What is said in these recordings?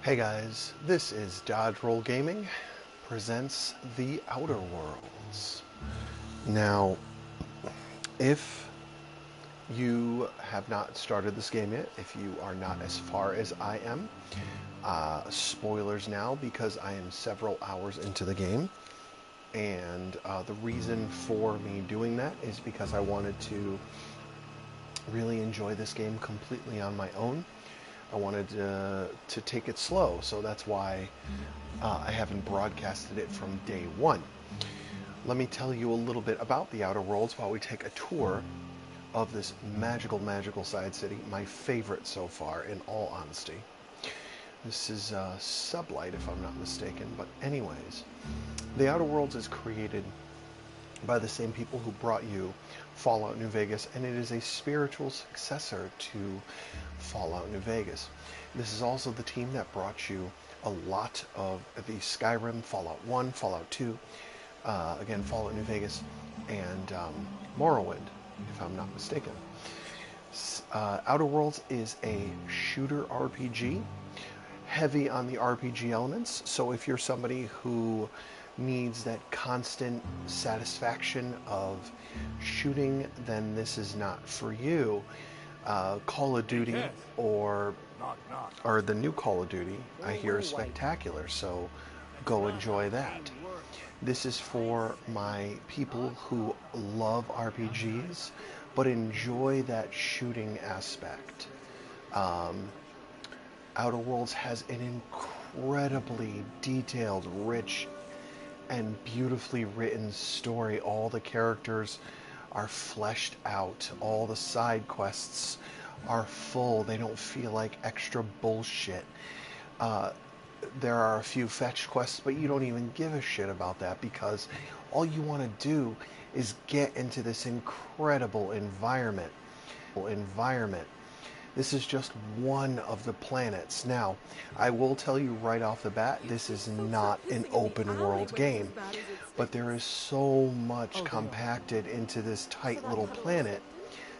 Hey guys, this is Dodge Roll Gaming presents The Outer Worlds. Now, if you have not started this game yet, if you are not as far as I am, spoilers now because I am several hours into the game. And the reason for me doing that is because I wanted to really enjoy this game completely on my own. I wanted to take it slow, so that's why I haven't broadcasted it from day one. Let me tell you a little bit about the Outer Worlds while we take a tour of this magical, magical side city, my favorite so far, in all honesty. This is Sublight, if I'm not mistaken, but anyways, the Outer Worlds is created by the same people who brought you Fallout New Vegas, and it is a spiritual successor to Fallout New Vegas. This is also the team that brought you a lot of the Skyrim, Fallout 1, Fallout 2, again, Fallout New Vegas, and Morrowind, if I'm not mistaken. Outer Worlds is a shooter RPG, heavy on the RPG elements, so if you're somebody who needs that constant satisfaction of shooting, then this is not for you. Call of Duty or the new Call of Duty, I hear, is spectacular, so go enjoy that. This is for my people who love RPGs but enjoy that shooting aspect. Outer Worlds has an incredibly detailed, rich, and beautifully written story. All the characters are fleshed out. All the side quests are full. They don't feel like extra bullshit. There are a few fetch quests, but you don't even give a shit about that because all you want to do is get into this incredible environment. This is just one of the planets. Now, I will tell you right off the bat, this is not an open world game, but there is so much compacted into this tight little planet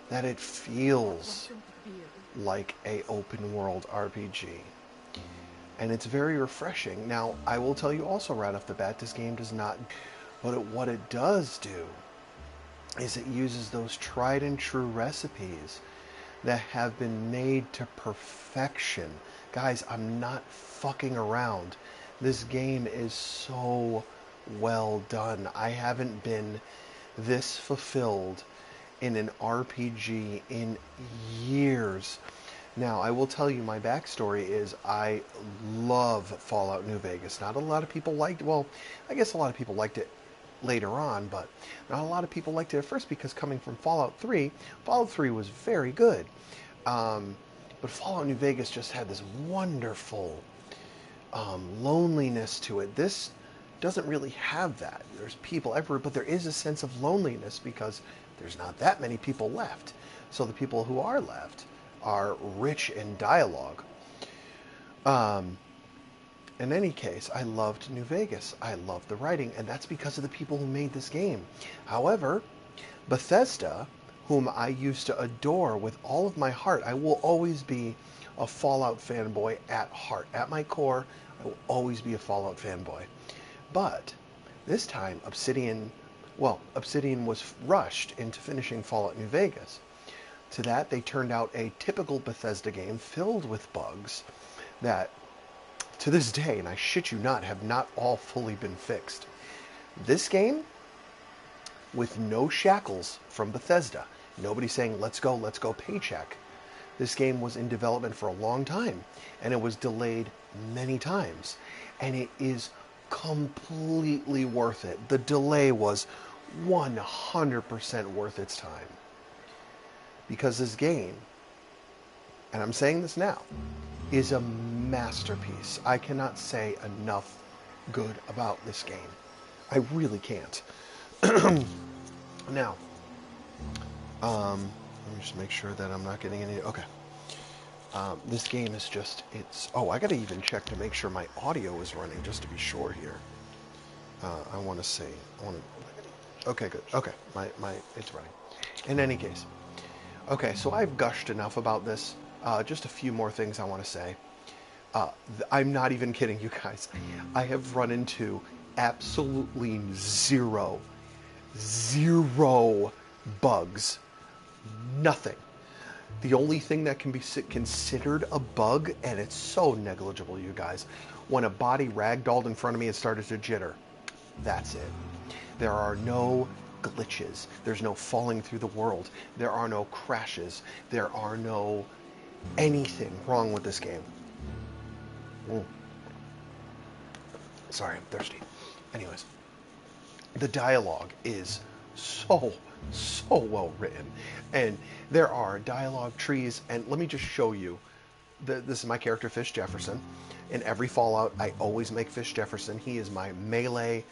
that it feels like a open world RPG. And it's very refreshing. Now, I will tell you also right off the bat, this game does not, but what it does do is it uses those tried and true recipes that have been made to perfection. Guys, I'm not fucking around. This game is so well done. I haven't been this fulfilled in an RPG in years. Now, I will tell you my backstory is I love Fallout New Vegas. Not a lot of people liked, well, I guess a lot of people liked it later on, but not a lot of people liked it at first because coming from Fallout 3 was very good. But Fallout New Vegas just had this wonderful loneliness to it. This doesn't really have that. There's people everywhere, but there is a sense of loneliness because there's not that many people left. So the people who are left are rich in dialogue. In any case, I loved New Vegas. I loved the writing, and that's because of the people who made this game. However, Bethesda, whom I used to adore with all of my heart, I will always be a Fallout fanboy at heart. At my core, I will always be a Fallout fanboy. But this time, Obsidian was rushed into finishing Fallout New Vegas. To that, they turned out a typical Bethesda game filled with bugs that, to this day, and I shit you not, have not all fully been fixed. This game, with no shackles from Bethesda, nobody saying, let's go, paycheck. This game was in development for a long time, and it was delayed many times. And it is completely worth it. The delay was 100% worth its time. Because this game, and I'm saying this now, is a masterpiece. I cannot say enough good about this game. I really can't. Now, let me just make sure that I'm not getting any... Okay. This game is just... I gotta even check to make sure my audio is running, just to be sure here. I want to see. Okay, good. Okay, it's running. In any case. Okay, so I've gushed enough about this. Just a few more things I want to say. I'm not even kidding you guys. I have run into absolutely zero bugs. Nothing. The only thing that can be considered a bug, and it's so negligible, you guys, when a body ragdolled in front of me and started to jitter. That's it. There are no glitches. There's no falling through the world. There are no crashes. There are no anything wrong with this game. Mm. Sorry, I'm thirsty. Anyways, the dialogue is so well written, and there are dialogue trees. And let me just show you. This is my character, Fish Jefferson. In every Fallout, I always make Fish Jefferson. He is my melee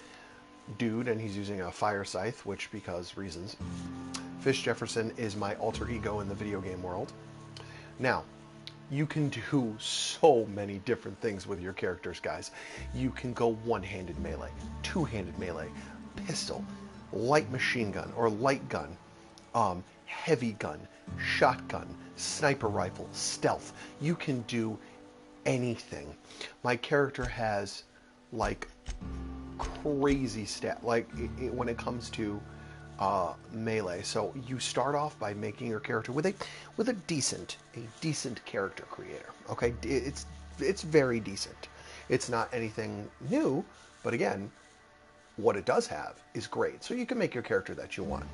dude, and he's using a fire scythe, which because reasons. Fish Jefferson is my alter ego in the video game world. Now, you can do so many different things with your characters, guys. You can go one-handed melee, two-handed melee, pistol, light machine gun or light gun, heavy gun, shotgun, sniper rifle, stealth. You can do anything. My character has like crazy stat, like when it comes to melee. So you start off by making your character with a decent character creator. Okay, it's very decent. It's not anything new, but again, what it does have is great. So you can make your character that you want.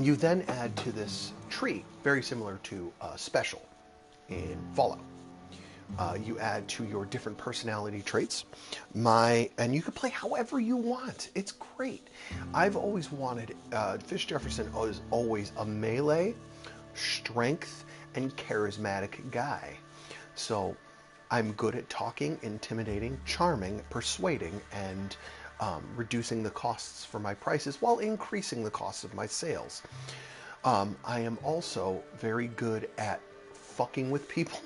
You then add to this tree, very similar to Special in Fallout. You add to your different personality traits. And you can play however you want. It's great. I've always wanted, Fish Jefferson is always a melee, strength, and charismatic guy. So I'm good at talking, intimidating, charming, persuading, and reducing the costs for my prices while increasing the costs of my sales. I am also very good at fucking with people.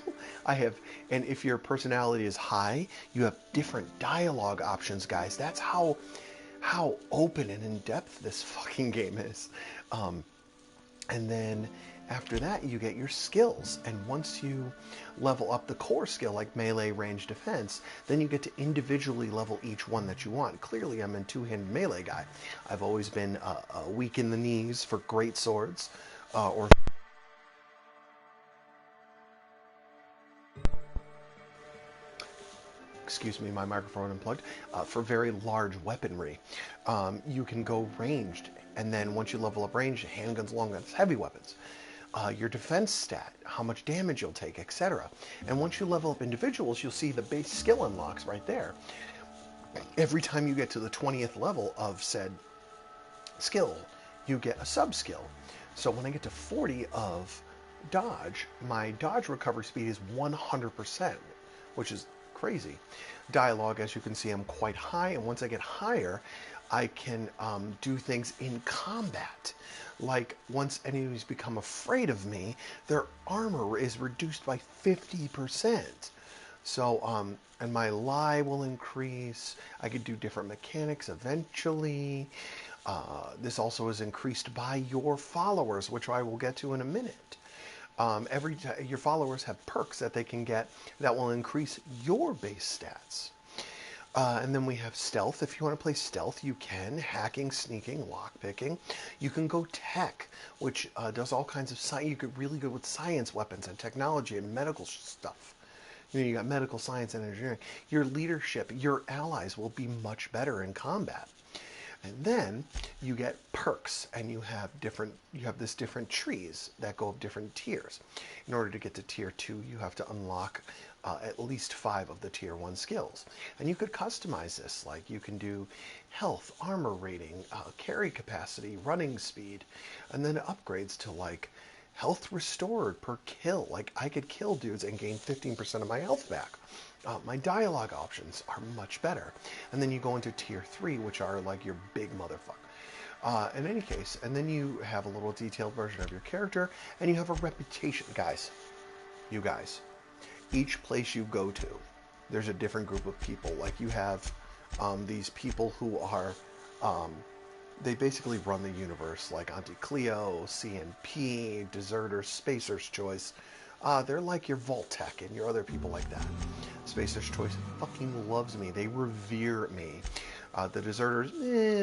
And if your personality is high, you have different dialogue options, guys. That's how open and in-depth this fucking game is. And then after that, you get your skills. And once you level up the core skill, like melee, range, defense, then you get to individually level each one that you want. Clearly, I'm a two-handed melee guy. I've always been weak in the knees for great swords, or excuse me, my microphone unplugged, for very large weaponry. You can go ranged, and then once you level up range, handguns, long guns, heavy weapons. Your defense stat, how much damage you'll take, etc. And once you level up individuals, you'll see the base skill unlocks right there. Every time you get to the 20th level of said skill, you get a sub-skill. So when I get to 40 of dodge, my dodge recovery speed is 100%, which is crazy. Dialogue, as you can see, I'm quite high, and once I get higher, I can do things in combat. Like, once enemies become afraid of me, their armor is reduced by 50%. So, and my lie will increase. I could do different mechanics eventually. This also is increased by your followers, which I will get to in a minute. Your followers have perks that they can get that will increase your base stats. And then we have stealth. If you want to play stealth, you can. Hacking, sneaking, lockpicking. You can go tech, which does all kinds of science. You get really good with science weapons and technology and medical stuff. You got medical science and engineering. Your leadership, your allies will be much better in combat. And then you get perks, and you have this different trees that go up different tiers. In order to get to tier 2, you have to unlock at least 5 of the tier 1 skills. And you could customize this, like you can do health, armor rating, carry capacity, running speed, and then upgrades to like health restored per kill. Like I could kill dudes and gain 15% of my health back. My dialogue options are much better. And then you go into tier 3, which are like your big motherfucker. In any case, and then you have a little detailed version of your character, and you have a reputation. Guys, you guys, each place you go to, there's a different group of people. Like you have these people who are, they basically run the universe, like Auntie Cleo, CNP, Deserter, Spacer's Choice, They're like your Vault-Tec and your other people like that. Spacer's Choice fucking loves me. They revere me. The Deserters,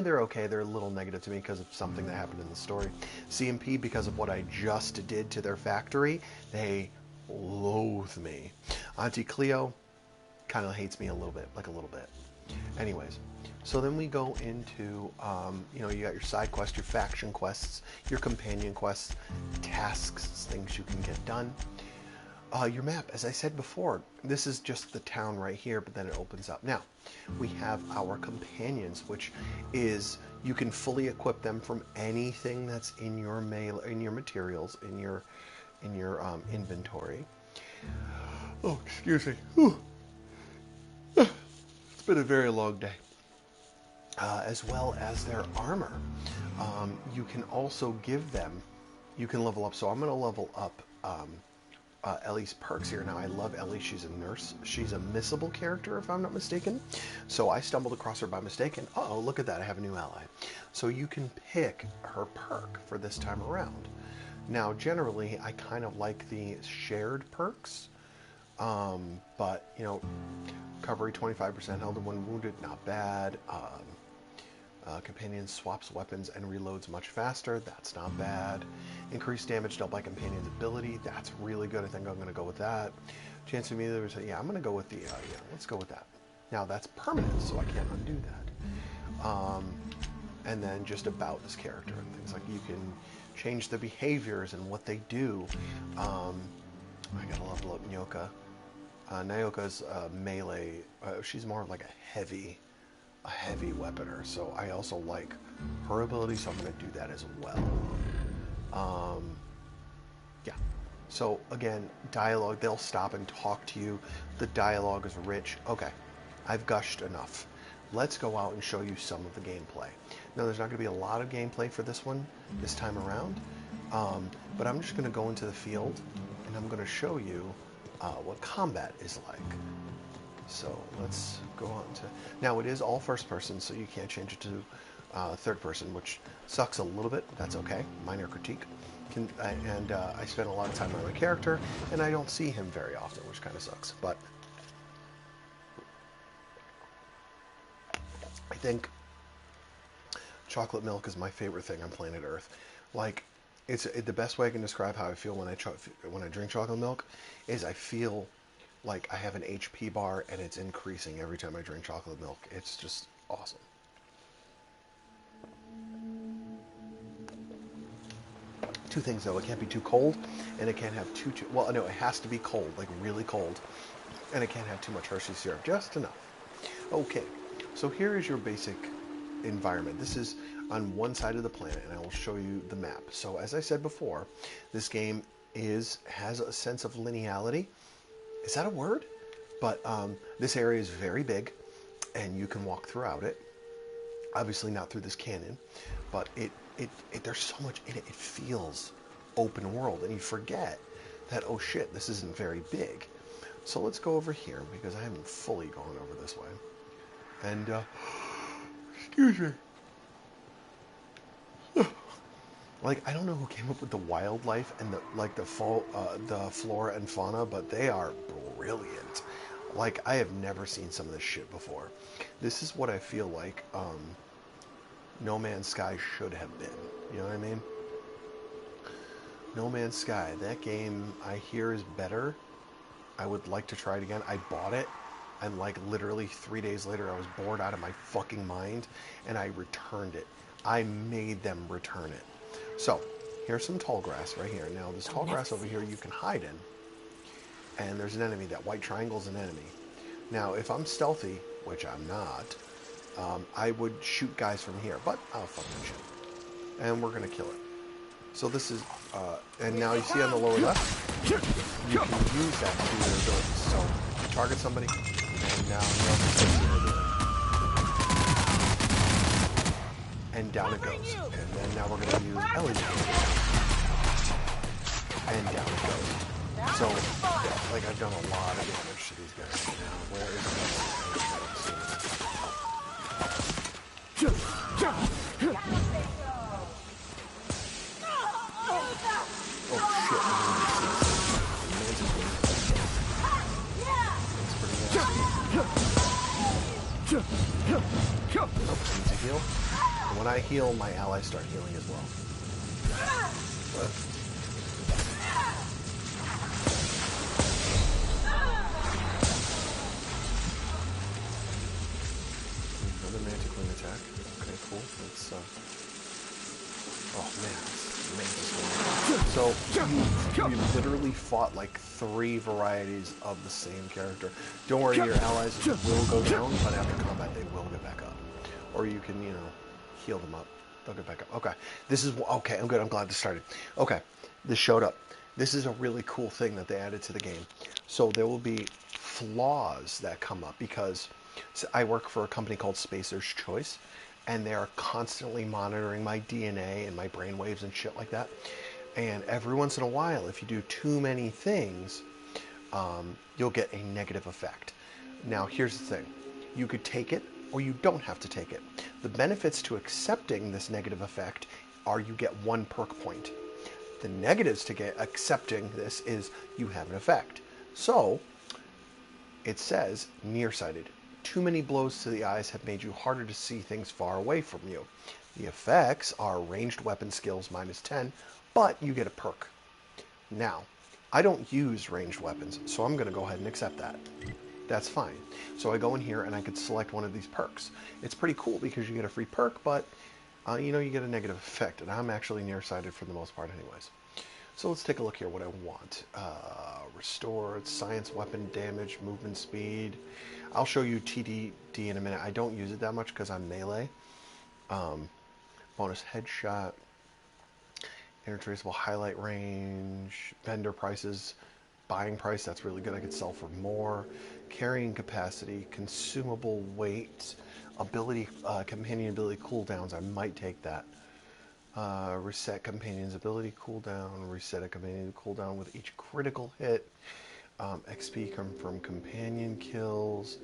they're okay. They're a little negative to me because of something that happened in the story. CMP, because of what I just did to their factory, they loathe me. Auntie Cleo kind of hates me a little bit, like a little bit. Anyways, so then we go into, you know, you got your side quests, your faction quests, your companion quests, tasks, things you can get done. Your map, as I said before, this is just the town right here, but then it opens up. Now, we have our companions, which is you can fully equip them from anything that's in your materials, in your inventory. Oh, excuse me. Whew. It's been a very long day. As well as their armor. You can also give them, you can level up. So I'm going to level up Ellie's perks here. Now, I love Ellie. She's a nurse. She's a missable character, if I'm not mistaken. So I stumbled across her by mistake, and uh-oh, look at that. I have a new ally. So you can pick her perk for this time around. Now, generally, I kind of like the shared perks. But, you know, recovery 25% held when wounded, not bad. Companion swaps weapons and reloads much faster. That's not bad. Increased damage dealt by companion's ability. That's really good. I think I'm going to go with that. Chance of immediately return. Yeah, I'm going to go with the. Yeah, let's go with that. Now that's permanent, so I can't undo that. And then just about this character and things like you can change the behaviors and what they do. I gotta level up Nyoka. Nyoka's melee. She's more of like a heavy weaponer, so I also like her ability, so I'm going to do that as well. Yeah. So again, dialogue, they'll stop and talk to you. The dialogue is rich. Okay, I've gushed enough. Let's go out and show you some of the gameplay. Now, there's not going to be a lot of gameplay for this one this time around, but I'm just going to go into the field and I'm going to show you what combat is like. So let's go on to... Now, it is all first person, so you can't change it to third person, which sucks a little bit. That's okay. Minor critique. I spend a lot of time on my character, and I don't see him very often, which kind of sucks. But I think chocolate milk is my favorite thing on planet Earth. Like, the best way I can describe how I feel when I drink chocolate milk is I feel like I have an HP bar and it's increasing every time I drink chocolate milk. It's just awesome. Two things though, it can't be too cold and it can't have too well, no, it has to be cold, like really cold, and it can't have too much Hershey syrup, just enough. Okay, so here is your basic environment. This is on one side of the planet, and I will show you the map. So as I said before, this game has a sense of lineality. Is that a word? But this area is very big, and you can walk throughout it. Obviously not through this canyon, but there's so much in it. It feels open world, and you forget that, oh shit, this isn't very big. So let's go over here, because I haven't fully gone over this way. And, excuse me. Like, I don't know who came up with the wildlife and the flora and fauna, but they are brilliant. Like, I have never seen some of this shit before. This is what I feel like No Man's Sky should have been. You know what I mean? No Man's Sky. That game, I hear, is better. I would like to try it again. I bought it, and like literally 3 days later, I was bored out of my fucking mind, and I returned it. I made them return it. So, here's some tall grass right here. Now, this tall grass over here you can hide in. And there's an enemy. That white triangle's an enemy. Now, if I'm stealthy, which I'm not, I would shoot guys from here. But I'll fucking shoot. And we're going to kill it. So this is... and now you see on the lower left, you can use that to do your abilities. So, you target somebody, and now you know what and down it goes. And then now we're going to use Ellie. And down it goes. So, yeah, like I've done a lot of damage to these guys. Now, where is Easy heal. And when I heal, my allies start healing as well. Another Mantiquine attack. Okay, cool. Let's, oh man, this is amazing. So, you literally fought like 3 varieties of the same character. Don't worry, your allies will go down, but after combat they will get back up. Or you can, you know, heal them up. They'll get back up. Okay. This is, okay, I'm good. I'm glad this started. Okay. This showed up. This is a really cool thing that they added to the game. So there will be flaws that come up because I work for a company called Spacer's Choice, and they are constantly monitoring my DNA and my brainwaves and shit like that. And every once in a while, if you do too many things, you'll get a negative effect. Now, here's the thing. You could take it, or you don't have to take it. The benefits to accepting this negative effect are you get 1 perk point. The negatives to accepting this is you have an effect. So, it says, nearsighted. Too many blows to the eyes have made you harder to see things far away from you. The effects are ranged weapon skills -10, but you get a perk. Now, I don't use ranged weapons, so I'm going to go ahead and accept that. That's fine. So I go in here and I could select one of these perks. It's pretty cool because you get a free perk, but you know, you get a negative effect, and I'm actually nearsighted for the most part anyways. So let's take a look here what I want. Restored, science weapon damage, movement speed. I'll show you TDD in a minute. I don't use it that much because I'm melee. Bonus headshot. Intertraceable highlight range. Vendor prices. Buying price, that's really good. I could sell for more. Carrying capacity. Consumable weight. Ability, companion ability cooldowns. I might take that. Reset companion's ability cooldown. Reset a companion cooldown with each critical hit. XP come from companion kills.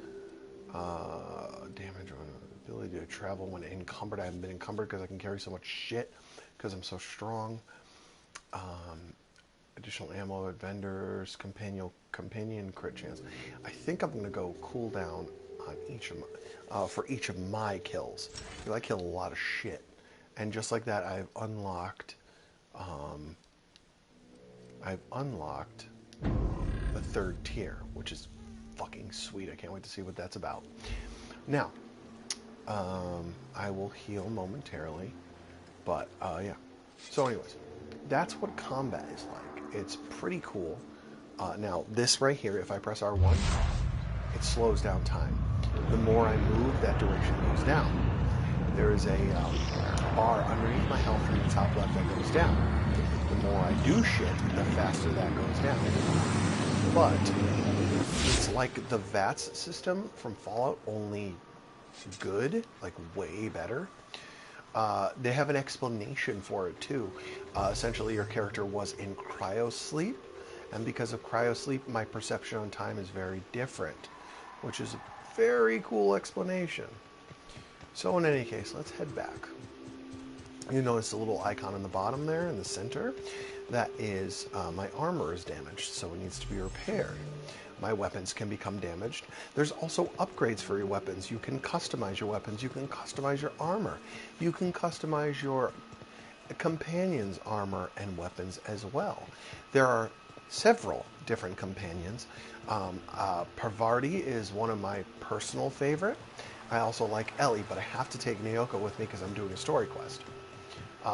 Damage on ability to travel when encumbered. I haven't been encumbered because I can carry so much shit because I'm so strong. Additional ammo at vendors. Companion crit chance. I think I'm going to go cooldown on each of my, for each of my kills. Because I kill a lot of shit. And just like that, I've unlocked the 3rd tier, which is fucking sweet. I can't wait to see what that's about. Now, I will heal momentarily, but yeah. So anyways, that's what combat is like. It's pretty cool. Now, this right here, if I press R1, it slows down time. The more I move, that duration goes down. There is a bar underneath my health in the top left that goes down. The more I do shit, the faster that goes down. But it's like the VATS system from Fallout, only good, like way better. They have an explanation for it too. Essentially, your character was in cryosleep, and because of cryosleep, my perception on time is very different, which is a very cool explanation. So in any case, let's head back. You notice a little icon in the bottom there in the center. That is my armor is damaged, so it needs to be repaired. My weapons can become damaged. There's also upgrades for your weapons. You can customize your weapons. You can customize your armor. You can customize your companions' armor and weapons as well. There are several different companions. Parvati is one of my personal favorite. I also like Ellie, but I have to take Naoko with me because I'm doing a story quest.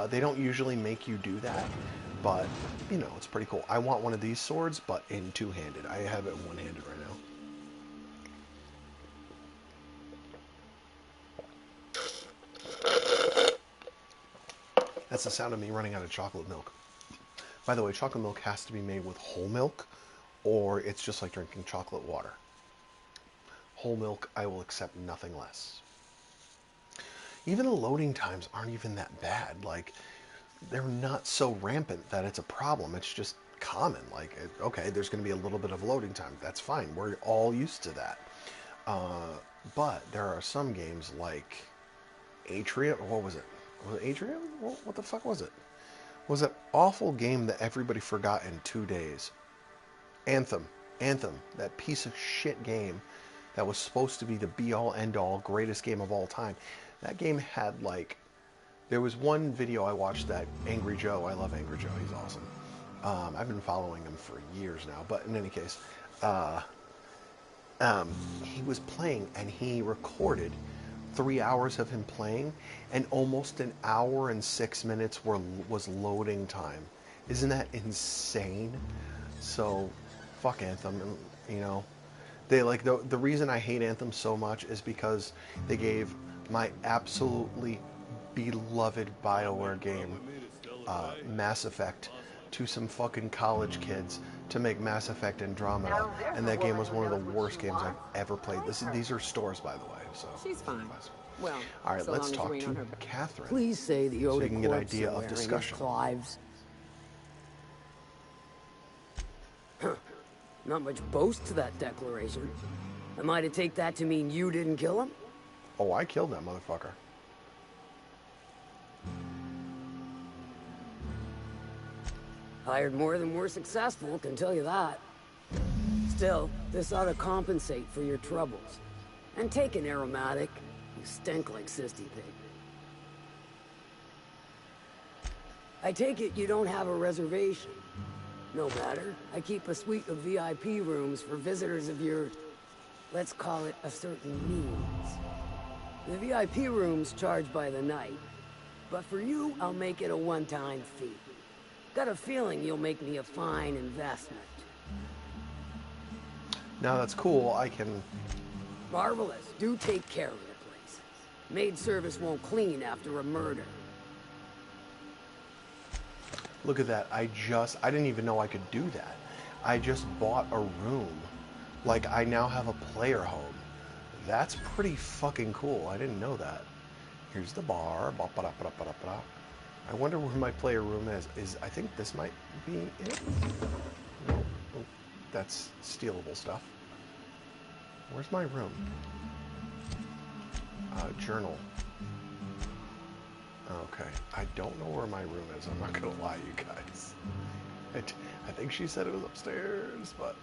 They don't usually make you do that, but, you know, it's pretty cool. I want one of these swords, but in two-handed. I have it one-handed right now. That's the sound of me running out of chocolate milk. By the way, chocolate milk has to be made with whole milk, or it's just like drinking chocolate water. Whole milk, I will accept nothing less. Even the loading times aren't even that bad. Like, they're not so rampant that it's a problem. It's just common. Like, okay, there's going to be a little bit of loading time. That's fine. We're all used to that. But there are some games like Atrium. What was it? Was it Atrium? What the fuck was it? Was that awful game that everybody forgot in 2 days? Anthem. That piece of shit game that was supposed to be the be-all, end-all, greatest game of all time. That game had like, there was one video I watched that Angry Joe, I love Angry Joe, he's awesome. I've been following him for years now, but in any case, he was playing and he recorded 3 hours of him playing, and almost an hour and 6 minutes was loading time. Isn't that insane? So, fuck Anthem, you know. They like the reason I hate Anthem so much is because they gave my absolutely beloved BioWare game, Mass Effect, to some fucking college kids to make Mass Effect Andromeda, and that game was one of the worst games I've ever played. These are stores, by the way. So she's fine. Well, all right, let's talk to Catherine. Please say that you so you can get an idea of discussion. Clive's. Not much boast to that declaration. Am I to take that to mean you didn't kill him? Oh, I killed that motherfucker. Hired more than we're successful, can tell you that. Still, this ought to compensate for your troubles. And take an aromatic. You stink like Sisty Pig. I take it you don't have a reservation. No matter. I keep a suite of VIP rooms for visitors of your, let's call it, a certain means. The VIP rooms charge by the night. But for you, I'll make it a one-time fee. Got a feeling you'll make me a fine investment. Now that's cool, I can... Marvelous. Do take care of the place. Maid service won't clean after a murder. Look at that. I didn't even know I could do that. I just bought a room. Like, I now have a player home. That's pretty fucking cool. I didn't know that. Here's the bar. I wonder where my player room is. I think this might be it. No, oh, that's stealable stuff. Where's my room? Journal. Okay, I don't know where my room is. I'm not gonna lie, you guys. I think she said it was upstairs, but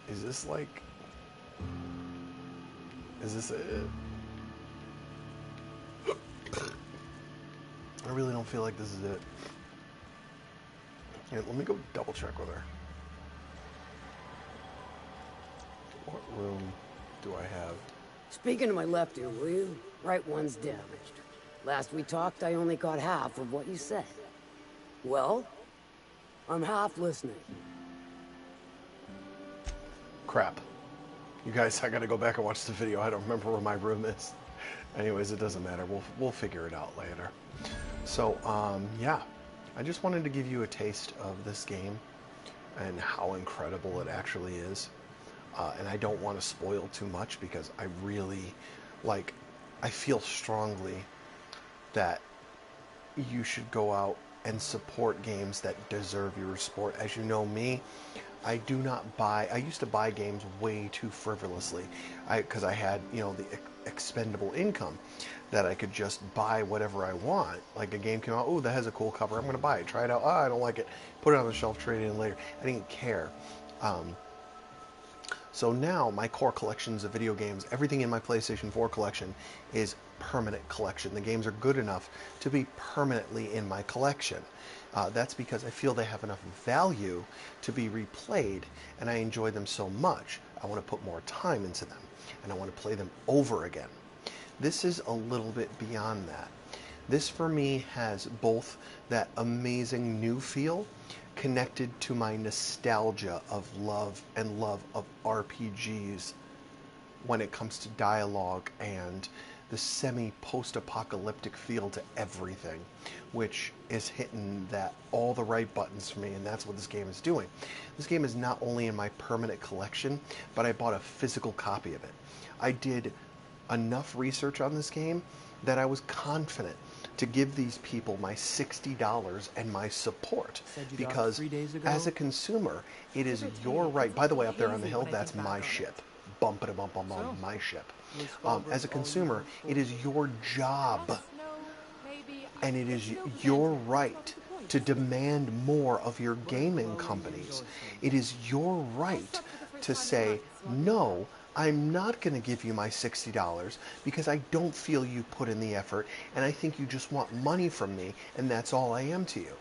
is this like? Is this it? I really don't feel like this is it. Here, let me go double check with her. What room do I have? Speaking to my left ear, will you? Right one's damaged. Last we talked, I only got half of what you said. Well, I'm half listening. Crap. You guys, I gotta go back and watch the video. I don't remember where my room is. Anyways, it doesn't matter. We'll figure it out later. So, yeah. I just wanted to give you a taste of this game and how incredible it actually is. And I don't want to spoil too much because I really, like, I feel strongly that you should go out and support games that deserve your support. As you know me, I do not buy, I used to buy games way too frivolously because I had, you know, the expendable income that I could just buy whatever I want. Like a game came out, oh, that has a cool cover, I'm going to buy it, try it out, oh, I don't like it, put it on the shelf, trade it in later. I didn't care. So now my core collections of video games, everything in my PlayStation 4 collection is permanent collection. The games are good enough to be permanently in my collection. That's because I feel they have enough value to be replayed, and I enjoy them so much. I want to put more time into them, and I want to play them over again. This is a little bit beyond that. This for me has both that amazing new feel connected to my nostalgia of love of RPGs when it comes to dialogue and the semi-post-apocalyptic feel to everything, which is hitting that all the right buttons for me, and that's what this game is doing. This game is not only in my permanent collection, but I bought a physical copy of it. I did enough research on this game that I was confident to give these people my $60 and my support, because as a consumer, it is your right. By the way, up there on the hill, that's my ship. Bump-a-bump-a-bump, my ship. As a consumer, it is your job, and it is your right to demand more of your gaming companies. It is your right to say, no, I'm not going to give you my $60 because I don't feel you put in the effort, and I think you just want money from me, and that's all I am to you.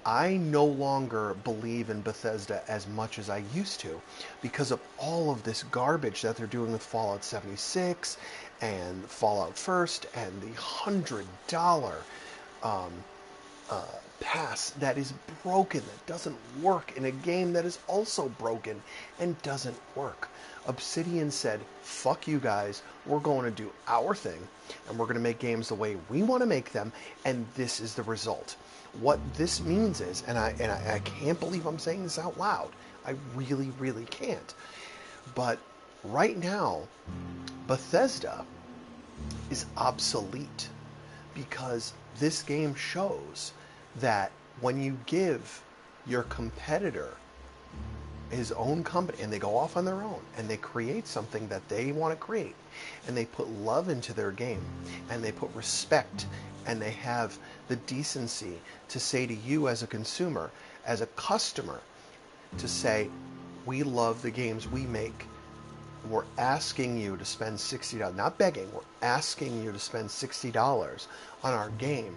I no longer believe in Bethesda as much as I used to because of all of this garbage that they're doing with Fallout 76 and Fallout First and the $100 pass that is broken, that doesn't work in a game that is also broken and doesn't work. Obsidian said, fuck you guys, we're going to do our thing, and we're going to make games the way we want to make them, and this is the result. What this means is, and I can't believe I'm saying this out loud, I really, really can't, but right now, Bethesda is obsolete because this game shows that when you give your competitor his own company and they go off on their own and they create something that they want to create and they put love into their game and they put respect and they have the decency to say to you as a consumer, as a customer, to say, we love the games we make. We're asking you to spend $60, not begging, we're asking you to spend $60 on our game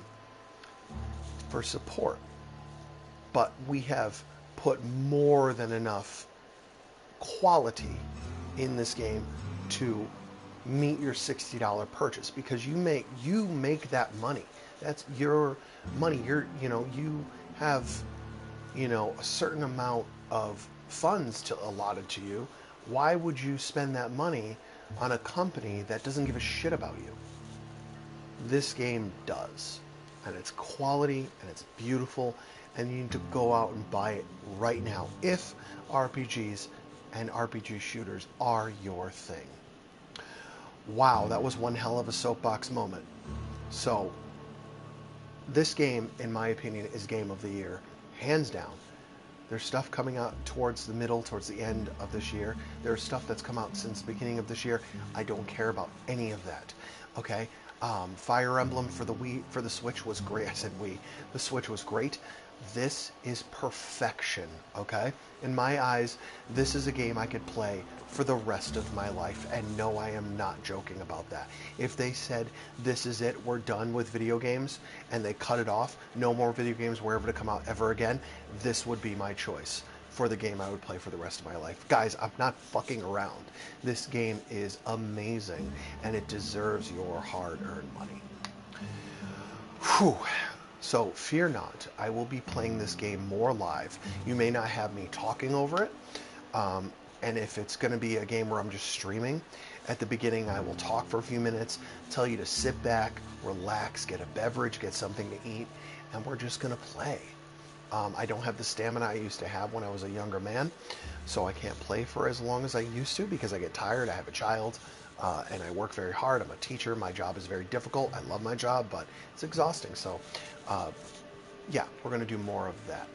for support. But we have put more than enough quality in this game to meet your $60 purchase, because you make that money. That's your money. You have a certain amount of funds allotted to you. Why would you spend that money on a company that doesn't give a shit about you? This game does, and it's quality and it's beautiful, and you need to go out and buy it right now if RPGs and RPG shooters are your thing. Wow, that was one hell of a soapbox moment. So, this game, in my opinion, is Game of the Year, hands down. There's stuff coming out towards the end of this year. There's stuff that's come out since the beginning of this year. I don't care about any of that. Okay? Fire Emblem for the Switch was great. I said Wii. The Switch was great. This is perfection, okay? In my eyes, this is a game I could play for the rest of my life, and no, I am not joking about that. If they said, this is it, we're done with video games, and they cut it off, no more video games were ever to come out ever again, this would be my choice for the game I would play for the rest of my life. Guys, I'm not fucking around. This game is amazing, and it deserves your hard-earned money. Whew. So fear not, I will be playing this game more live. You may not have me talking over it, and if it's going to be a game where I'm just streaming, at the beginning I will talk for a few minutes, tell you to sit back, relax, get a beverage, get something to eat, and we're just going to play. I don't have the stamina I used to have when I was a younger man, so I can't play for as long as I used to because I get tired, I have a child, and I work very hard. I'm a teacher. My job is very difficult. I love my job, but it's exhausting. So, yeah, we're going to do more of that.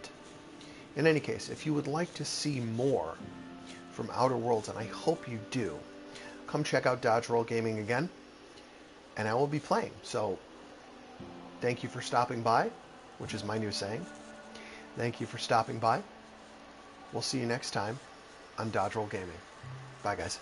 In any case, if you would like to see more from Outer Worlds, and I hope you do, come check out Dodge Roll Gaming again, and I will be playing. So, thank you for stopping by, which is my new saying. Thank you for stopping by. We'll see you next time on Dodge Roll Gaming. Bye, guys.